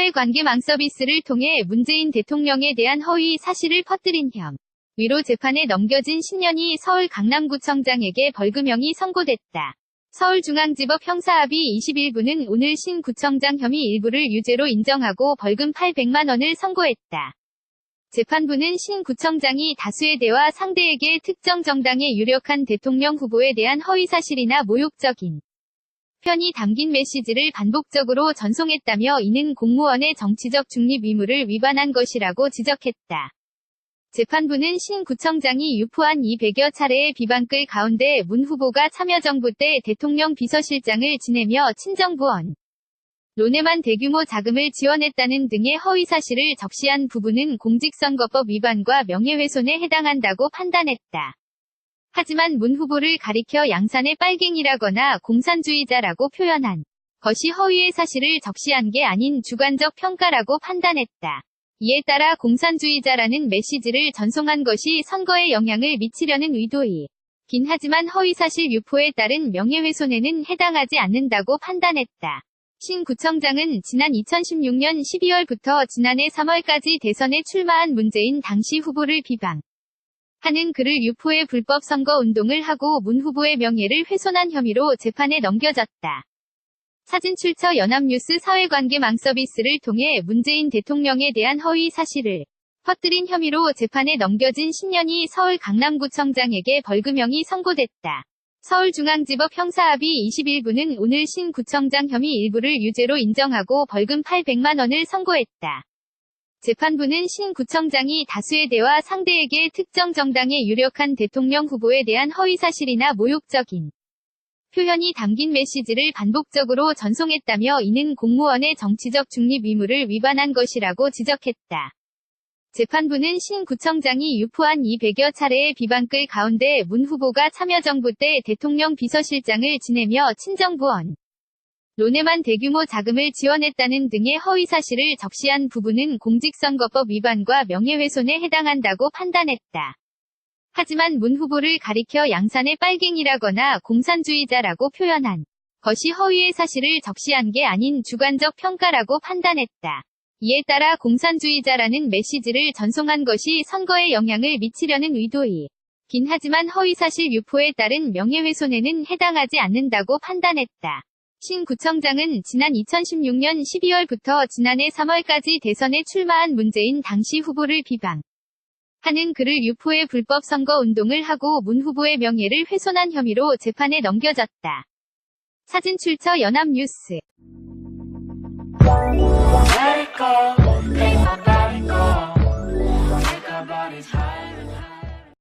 사회관계망 서비스를 통해 문재인 대통령에 대한 허위 사실을 퍼뜨린 혐의로 재판에 넘겨진 신년희 서울 강남구청장에게 벌금형이 선고됐다. 서울중앙지법 형사합의 21부는 오늘 신 구청장 혐의 일부를 유죄로 인정하고 벌금 800만 원을 선고했다. 재판부는 신 구청장이 다수의 대화 상대에게 특정 정당의 유력한 대통령 후보에 대한 허위사실이나 모욕적인 편이 담긴 메시지를 반복적으로 전송했다며 이는 공무원의 정치적 중립 의무를 위반한 것이라고 지적했다. 재판부는 신 구청장이 유포한 200여 차례의 비방글 가운데 문 후보가 참여정부 때 대통령 비서실장을 지내며 친정부원 론에만 대규모 자금을 지원했다는 등의 허위사실을 적시한 부분은 공직선거법 위반과 명예훼손에 해당한다고 판단했다. 하지만 문 후보를 가리켜 양산의 빨갱이라거나 공산주의자라고 표현한 것이 허위의 사실을 적시한 게 아닌 주관적 평가라고 판단했다. 이에 따라 공산주의자라는 메시지를 전송한 것이 선거에 영향을 미치려는 의도이긴 하지만 허위사실 유포에 따른 명예훼손에는 해당하지 않는다고 판단했다. 신 구청장은 지난 2016년 12월부터 지난해 3월까지 대선에 출마한 문재인 당시 후보를 비방하는 글을 유포해 불법 선거운동을 하고 문 후보의 명예를 훼손한 혐의로 재판에 넘겨졌다. 사진출처 연합뉴스 사회관계망 서비스를 통해 문재인 대통령에 대한 허위 사실을 퍼뜨린 혐의로 재판에 넘겨진 신년희 서울 강남구청장에게 벌금형이 선고됐다. 서울중앙지법 형사합의 21부는 오늘 신 구청장 혐의 일부를 유죄로 인정하고 벌금 800만 원을 선고했다. 재판부는 신 구청장이 다수의 대화 상대에게 특정 정당의 유력한 대통령 후보에 대한 허위사실이나 모욕적인 표현이 담긴 메시지를 반복적으로 전송했다며 이는 공무원의 정치적 중립 의무를 위반한 것이라고 지적했다. 재판부는 신 구청장이 유포한 200여 차례의 비방글 가운데 문 후보가 참여정부 때 대통령 비서실장을 지내며 친정부원 론에만 대규모 자금을 지원했다는 등의 허위사실을 적시한 부분은 공직선거법 위반과 명예훼손에 해당한다고 판단했다. 하지만 문 후보를 가리켜 양산의 빨갱이라거나 공산주의자라고 표현한 것이 허위의 사실을 적시한 게 아닌 주관적 평가라고 판단했다. 이에 따라 공산주의자라는 메시지를 전송한 것이 선거에 영향을 미치려는 의도이긴 하지만 허위사실 유포에 따른 명예훼손에는 해당하지 않는다고 판단했다. 신 구청장은 지난 2016년 12월부터 지난해 3월까지 대선에 출마한 문재인 당시 후보를 비방하는 글을 유포해 불법 선거운동을 하고 문 후보의 명예를 훼손한 혐의로 재판에 넘겨졌다. 사진출처 연합뉴스